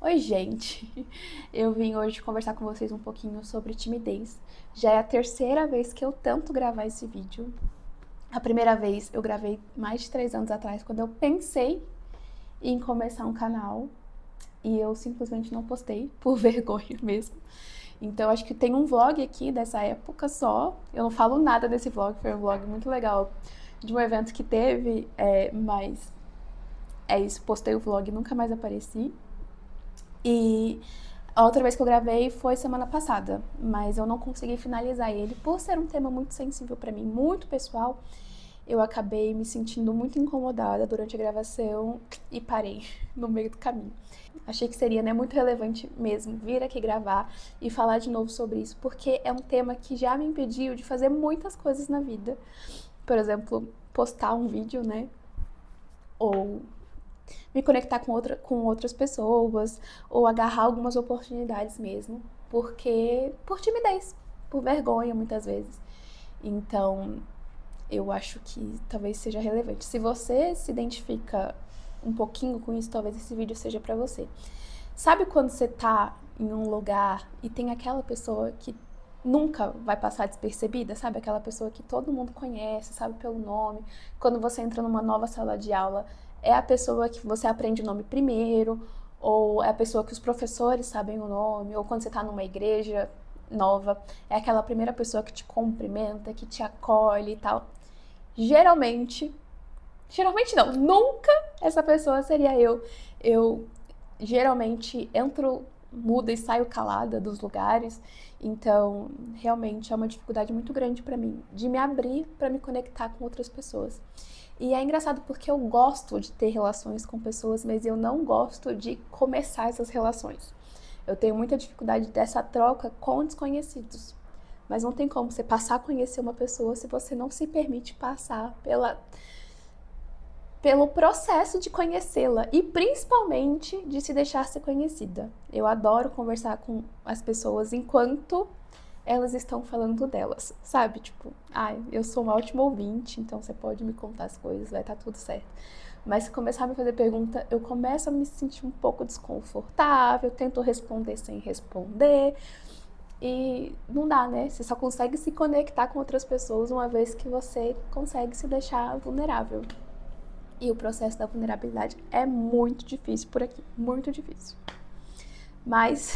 Oi, gente! Eu vim hoje conversar com vocês um pouquinho sobre timidez. Já é a terceira vez que eu tento gravar esse vídeo. A primeira vez eu gravei mais de 3 anos atrás, quando eu pensei em começar um canal e eu simplesmente não postei, por vergonha mesmo. Então acho que tem um vlog aqui dessa época só. Eu não falo nada desse vlog, foi um vlog muito legal de um evento que teve, mas é isso, postei o vlog e nunca mais apareci. E a outra vez que eu gravei foi semana passada, mas eu não consegui finalizar ele. Por ser um tema muito sensível pra mim, muito pessoal, eu acabei me sentindo muito incomodada durante a gravação e parei no meio do caminho. Achei que seria, né, muito relevante mesmo vir aqui gravar e falar de novo sobre isso, porque é um tema que já me impediu de fazer muitas coisas na vida. Por exemplo, postar um vídeo, né, ou me conectar com outras pessoas, ou agarrar algumas oportunidades mesmo, porque por timidez, por vergonha muitas vezes. Então, eu acho que talvez seja relevante. Se você se identifica um pouquinho com isso, talvez esse vídeo seja pra você. Sabe quando você tá em um lugar e tem aquela pessoa que nunca vai passar despercebida, sabe? Aquela pessoa que todo mundo conhece, sabe pelo nome. Quando você entra numa nova sala de aula, é a pessoa que você aprende o nome primeiro, ou é a pessoa que os professores sabem o nome, ou quando você tá numa igreja nova, é aquela primeira pessoa que te cumprimenta, que te acolhe e tal. Geralmente, geralmente não, nunca essa pessoa seria eu. Eu geralmente entro muda e saio calada dos lugares, então realmente é uma dificuldade muito grande para mim de me abrir para me conectar com outras pessoas. E é engraçado porque eu gosto de ter relações com pessoas, mas eu não gosto de começar essas relações. Eu tenho muita dificuldade dessa troca com desconhecidos. Mas não tem como você passar a conhecer uma pessoa se você não se permite passar pelo processo de conhecê-la e principalmente de se deixar ser conhecida. Eu adoro conversar com as pessoas enquanto elas estão falando delas, sabe? Tipo, eu sou uma ótima ouvinte, então você pode me contar as coisas, vai estar tudo certo. Mas se começar a me fazer pergunta, eu começo a me sentir um pouco desconfortável, tento responder sem responder. E não dá, né? Você só consegue se conectar com outras pessoas uma vez que você consegue se deixar vulnerável. E o processo da vulnerabilidade é muito difícil por aqui, muito difícil. Mas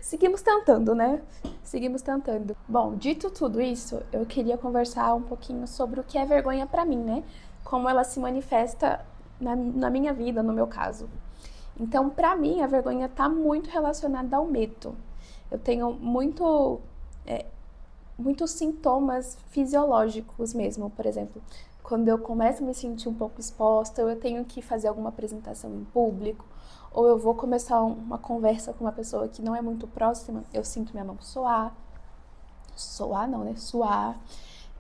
seguimos tentando, né? Seguimos tentando. Bom, dito tudo isso, eu queria conversar um pouquinho sobre o que é vergonha pra mim, né? Como ela se manifesta na minha vida, no meu caso. Então, pra mim, a vergonha tá muito relacionada ao medo. Eu tenho muitos sintomas fisiológicos mesmo, por exemplo. Quando eu começo a me sentir um pouco exposta, ou eu tenho que fazer alguma apresentação em público, ou eu vou começar uma conversa com uma pessoa que não é muito próxima, eu sinto minha mão suar. Suar não, né? Suar.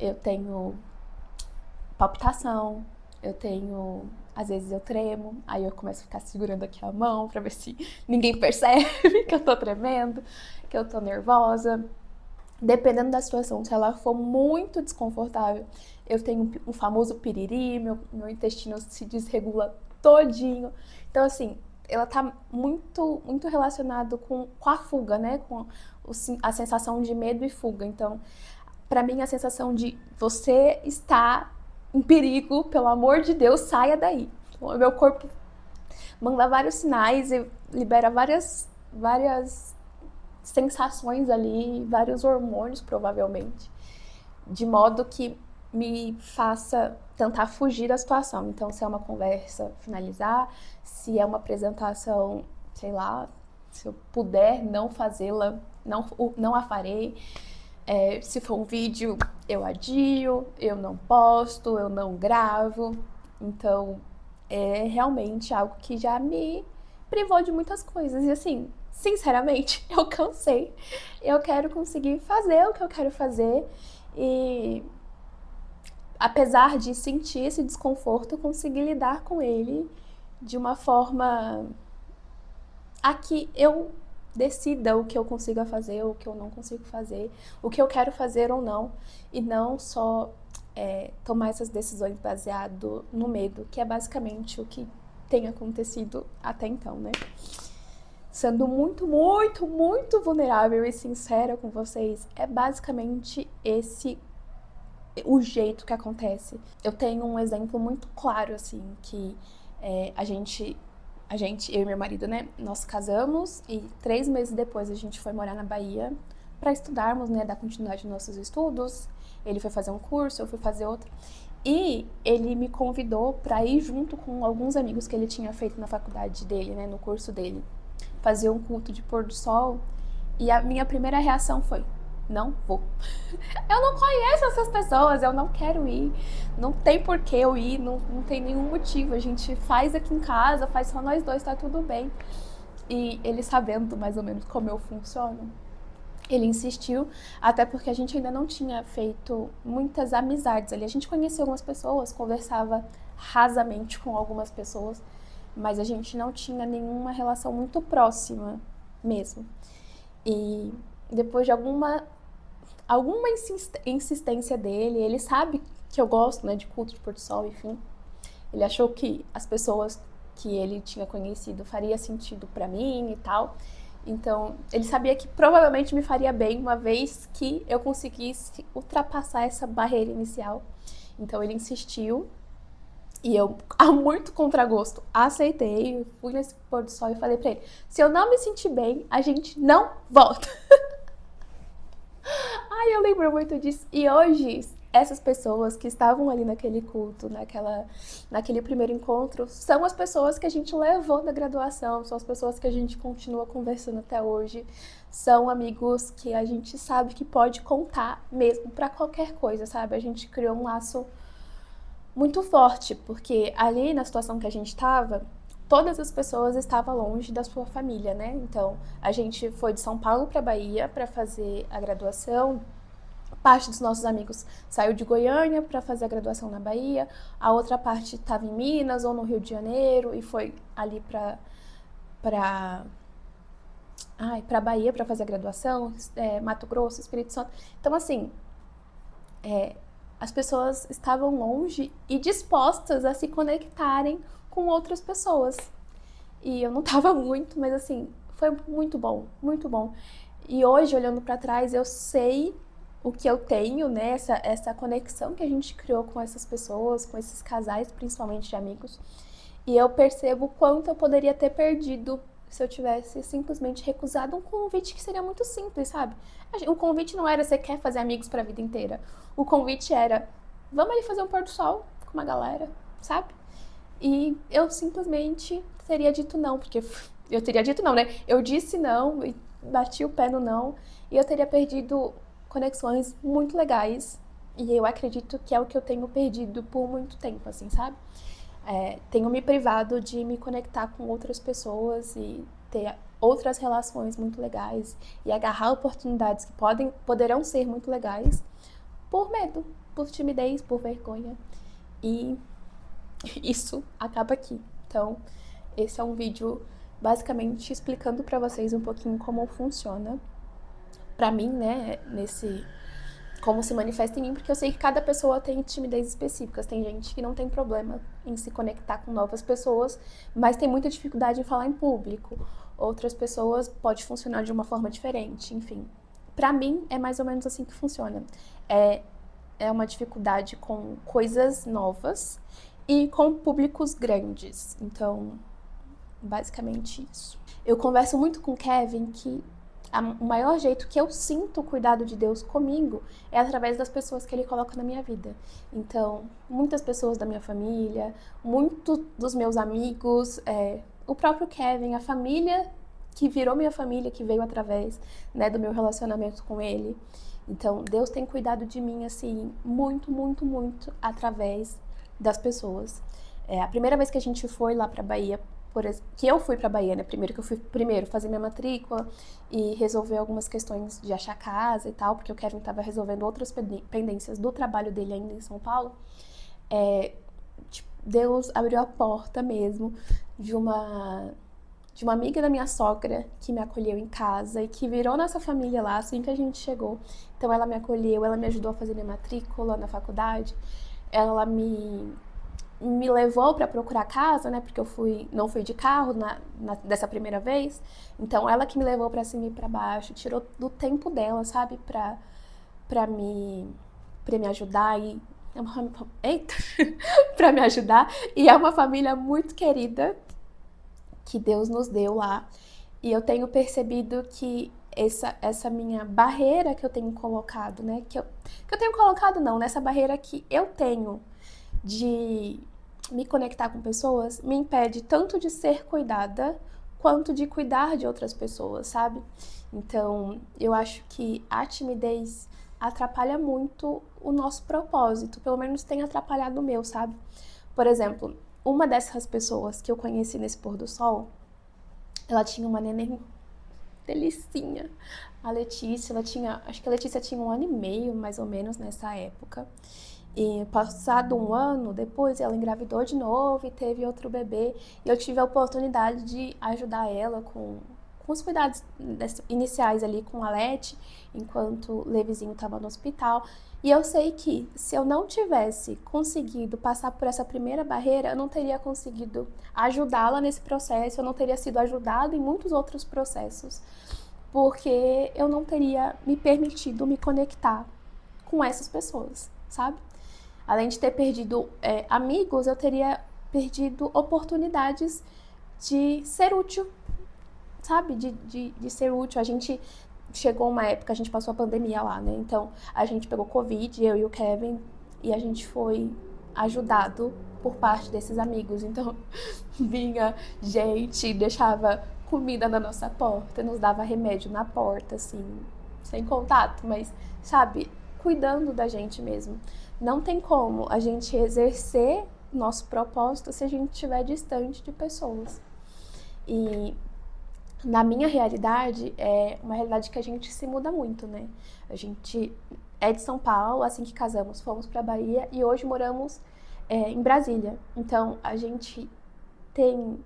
Eu tenho palpitação, eu tenho... Às vezes eu tremo, aí eu começo a ficar segurando aqui a mão pra ver se ninguém percebe que eu tô tremendo, que eu tô nervosa. Dependendo da situação, se ela for muito desconfortável, eu tenho um famoso piriri, meu intestino se desregula todinho. Então, assim, ela tá muito relacionado com a fuga, né? Com a sensação de medo e fuga. Então, pra mim, a sensação de você está em perigo, pelo amor de Deus, saia daí. O meu corpo manda vários sinais e libera várias sensações ali, vários hormônios provavelmente, de modo que me faça tentar fugir da situação. Então, se é uma conversa, finalizar, se é uma apresentação, sei lá, se eu puder não fazê-la, não a farei. Se for um vídeo, eu adio, eu não posto, eu não gravo. Então, é realmente algo que já me privou de muitas coisas. E assim, sinceramente, eu cansei. Eu quero conseguir fazer o que eu quero fazer e, apesar de sentir esse desconforto, conseguir lidar com ele de uma forma a que eu decida o que eu consigo fazer, o que eu não consigo fazer, o que eu quero fazer ou não, e não só tomar essas decisões baseado no medo, que é basicamente o que tem acontecido até então, né? sendo muito, muito, muito vulnerável e sincera com vocês, é basicamente esse o jeito que acontece. Eu tenho um exemplo muito claro, assim, que eu e meu marido, né, nós casamos e 3 meses depois a gente foi morar na Bahia para estudarmos, né, dar continuidade nos nossos estudos. Ele foi fazer um curso, eu fui fazer outro. E ele me convidou para ir junto com alguns amigos que ele tinha feito na faculdade dele, né, no curso dele, fazer um culto de pôr do sol. E a minha primeira reação foi: não vou. Eu não conheço essas pessoas, eu não quero ir. Não tem por que eu ir, não tem nenhum motivo. A gente faz aqui em casa, faz só nós dois, tá tudo bem. E ele sabendo mais ou menos como eu funciono, ele insistiu, até porque a gente ainda não tinha feito muitas amizades ali. A gente conhecia algumas pessoas, conversava rasamente com algumas pessoas, mas a gente não tinha nenhuma relação muito próxima mesmo. E depois de alguma insistência dele, ele sabe que eu gosto, né, de culto de pôr do sol, enfim. Ele achou que as pessoas que ele tinha conhecido faria sentido para mim e tal. Então, ele sabia que provavelmente me faria bem uma vez que eu conseguisse ultrapassar essa barreira inicial. Então, ele insistiu e eu, a muito contragosto, aceitei. Fui nesse pôr do sol e falei pra ele: se eu não me sentir bem, a gente não volta. Ai, eu lembro muito disso. E hoje, essas pessoas que estavam ali naquele culto, naquele primeiro encontro, são as pessoas que a gente levou na graduação, são as pessoas que a gente continua conversando até hoje, são amigos que a gente sabe que pode contar mesmo pra qualquer coisa, sabe? A gente criou um laço muito forte, porque ali na situação que a gente estava, todas as pessoas estavam longe da sua família, né? Então, a gente foi de São Paulo para Bahia para fazer a graduação. Parte dos nossos amigos saiu de Goiânia para fazer a graduação na Bahia, a outra parte estava em Minas ou no Rio de Janeiro e foi ali para Bahia para fazer a graduação, Mato Grosso, Espírito Santo. Então, assim, as pessoas estavam longe e dispostas a se conectarem com outras pessoas. E eu não tava muito, mas assim, foi muito bom, muito bom. E hoje, olhando para trás, eu sei o que eu tenho, né? Essa conexão que a gente criou com essas pessoas, com esses casais, principalmente de amigos. E eu percebo o quanto eu poderia ter perdido se eu tivesse simplesmente recusado um convite que seria muito simples, sabe? O convite não era: você quer fazer amigos pra vida inteira. O convite era: vamos ali fazer um pôr do sol com uma galera, sabe? E eu simplesmente teria dito não, porque eu teria dito não, né? Eu disse não e bati o pé no não, e eu teria perdido conexões muito legais. E eu acredito que é o que eu tenho perdido por muito tempo, assim, sabe? Tenho me privado de me conectar com outras pessoas e ter outras relações muito legais e agarrar oportunidades que poderão ser muito legais por medo, por timidez, por vergonha. E isso acaba aqui. Então, esse é um vídeo basicamente explicando pra vocês um pouquinho como funciona pra mim, né, como se manifesta em mim, porque eu sei que cada pessoa tem timidez específicas. Tem gente que não tem problema em se conectar com novas pessoas, mas tem muita dificuldade em falar em público. Outras pessoas pode funcionar de uma forma diferente, enfim. Pra mim, é mais ou menos assim que funciona. É uma dificuldade com coisas novas e com públicos grandes. Então, basicamente isso. Eu converso muito com o Kevin que o maior jeito que eu sinto o cuidado de Deus comigo é através das pessoas que Ele coloca na minha vida. Então, muitas pessoas da minha família, muitos dos meus amigos, o próprio Kevin, a família que virou minha família, que veio através, né, do meu relacionamento com Ele. Então, Deus tem cuidado de mim, assim, muito, muito, muito através das pessoas. A primeira vez que a gente foi lá pra Bahia, que eu fui pra Bahia, né? Que eu fui primeiro fazer minha matrícula e resolver algumas questões de achar casa e tal, porque o Kevin tava resolvendo outras pendências do trabalho dele ainda em São Paulo. Deus abriu a porta mesmo de uma amiga da minha sogra que me acolheu em casa e que virou nossa família lá assim que a gente chegou. Então ela me acolheu, ela me ajudou a fazer minha matrícula na faculdade, ela me me levou para procurar casa, né? Porque eu não fui de carro dessa primeira vez. Então ela que me levou para cima e para baixo, tirou do tempo dela, sabe? Pra me para me ajudar e eita, para me ajudar, e é uma família muito querida que Deus nos deu lá. E eu tenho percebido que essa minha barreira que eu tenho colocado, né? Que eu tenho colocado não, nessa barreira que eu tenho de me conectar com pessoas, me impede tanto de ser cuidada quanto de cuidar de outras pessoas, sabe? Então, eu acho que a timidez atrapalha muito o nosso propósito, pelo menos tem atrapalhado o meu, sabe? Por exemplo, uma dessas pessoas que eu conheci nesse pôr do sol, ela tinha uma neném delicinha. A Letícia, acho que a Letícia tinha 1 ano e meio, mais ou menos, nessa época. E passado 1 ano, depois ela engravidou de novo e teve outro bebê. E eu tive a oportunidade de ajudar ela com os cuidados iniciais ali com a Leti, enquanto o Levizinho estava no hospital. E eu sei que se eu não tivesse conseguido passar por essa primeira barreira, eu não teria conseguido ajudá-la nesse processo, eu não teria sido ajudada em muitos outros processos, porque eu não teria me permitido me conectar com essas pessoas, sabe? Além de ter perdido amigos, eu teria perdido oportunidades de ser útil, sabe? De ser útil. A gente chegou uma época, a gente passou a pandemia lá, né? Então, a gente pegou Covid, eu e o Kevin, e a gente foi ajudado por parte desses amigos. Então, vinha gente, deixava comida na nossa porta, nos dava remédio na porta, assim, sem contato, mas, sabe, cuidando da gente mesmo. Não tem como a gente exercer nosso propósito se a gente estiver distante de pessoas. E na minha realidade, é uma realidade que a gente se muda muito, né? A gente é de São Paulo, assim que casamos, fomos para Bahia e hoje moramos em Brasília. Então, a gente tem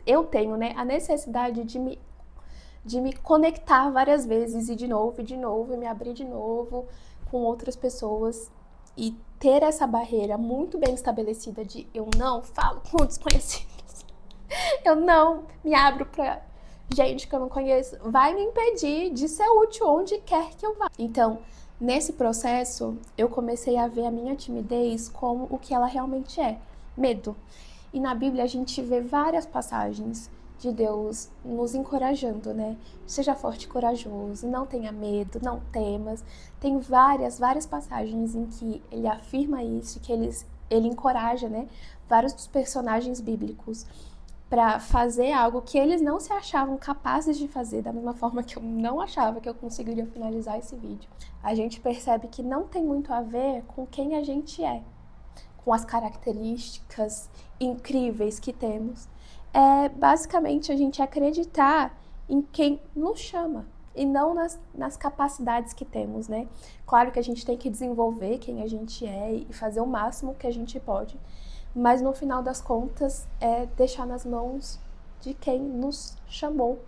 eu tenho, né, a necessidade de me conectar várias vezes e de novo, e me abrir de novo com outras pessoas e ter essa barreira muito bem estabelecida de eu não falo com desconhecidos, eu não me abro pra gente que eu não conheço, vai me impedir de ser útil onde quer que eu vá. Então, nesse processo, eu comecei a ver a minha timidez como o que ela realmente é, medo. E na Bíblia a gente vê várias passagens de Deus nos encorajando, né? Seja forte e corajoso, não tenha medo, não temas. Tem várias passagens em que ele afirma isso, que ele encoraja, né? Vários dos personagens bíblicos para fazer algo que eles não se achavam capazes de fazer, da mesma forma que eu não achava que eu conseguiria finalizar esse vídeo. A gente percebe que não tem muito a ver com quem a gente é, com as características incríveis que temos. É basicamente a gente acreditar em quem nos chama e não nas capacidades que temos, né? Claro que a gente tem que desenvolver quem a gente é e fazer o máximo que a gente pode, mas no final das contas é deixar nas mãos de quem nos chamou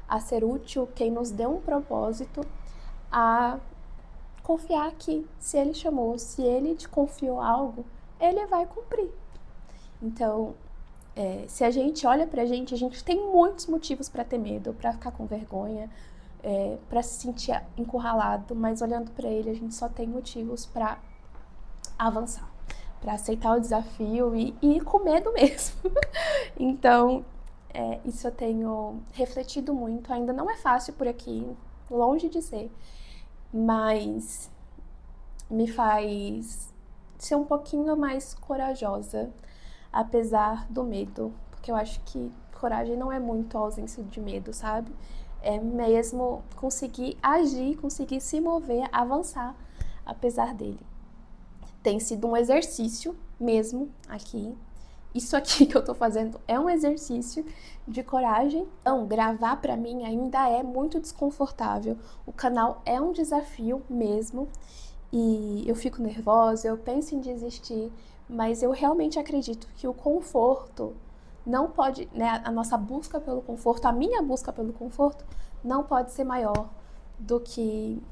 a ser útil, quem nos deu um propósito, a confiar que se ele chamou, se ele te confiou algo, ele vai cumprir. Então, se a gente olha pra gente, a gente tem muitos motivos para ter medo, para ficar com vergonha, para se sentir encurralado, mas olhando para ele, a gente só tem motivos para avançar, para aceitar o desafio e ir com medo mesmo. Então, isso eu tenho refletido muito. Ainda não é fácil por aqui, longe de ser, mas me faz ser um pouquinho mais corajosa, apesar do medo, porque eu acho que coragem não é muito a ausência de medo, sabe? É mesmo conseguir agir, conseguir se mover, avançar, apesar dele. Tem sido um exercício mesmo aqui. Isso aqui que eu tô fazendo é um exercício de coragem. Então, gravar pra mim ainda é muito desconfortável. O canal é um desafio mesmo. E eu fico nervosa, eu penso em desistir, mas eu realmente acredito que o conforto não pode, né, a nossa busca pelo conforto, a minha busca pelo conforto, não pode ser maior do que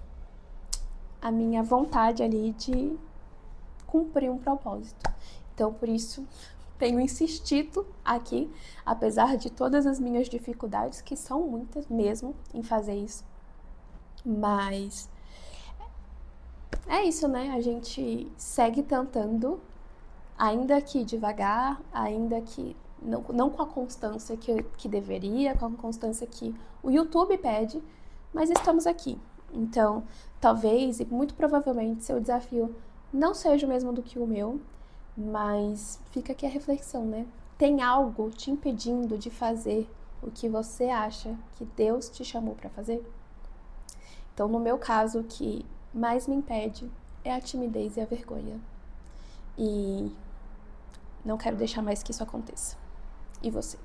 a minha vontade ali de cumprir um propósito. Então, por isso, tenho insistido aqui, apesar de todas as minhas dificuldades, que são muitas mesmo, em fazer isso. Mas é isso, né? A gente segue tentando, ainda que devagar, ainda que não com a constância que deveria, com a constância que o YouTube pede, mas estamos aqui. Então, talvez e muito provavelmente seu desafio não seja o mesmo do que o meu, mas fica aqui a reflexão, né? Tem algo te impedindo de fazer o que você acha que Deus te chamou para fazer? Então, no meu caso, o que mais me impede é a timidez e a vergonha. E não quero deixar mais que isso aconteça. E você?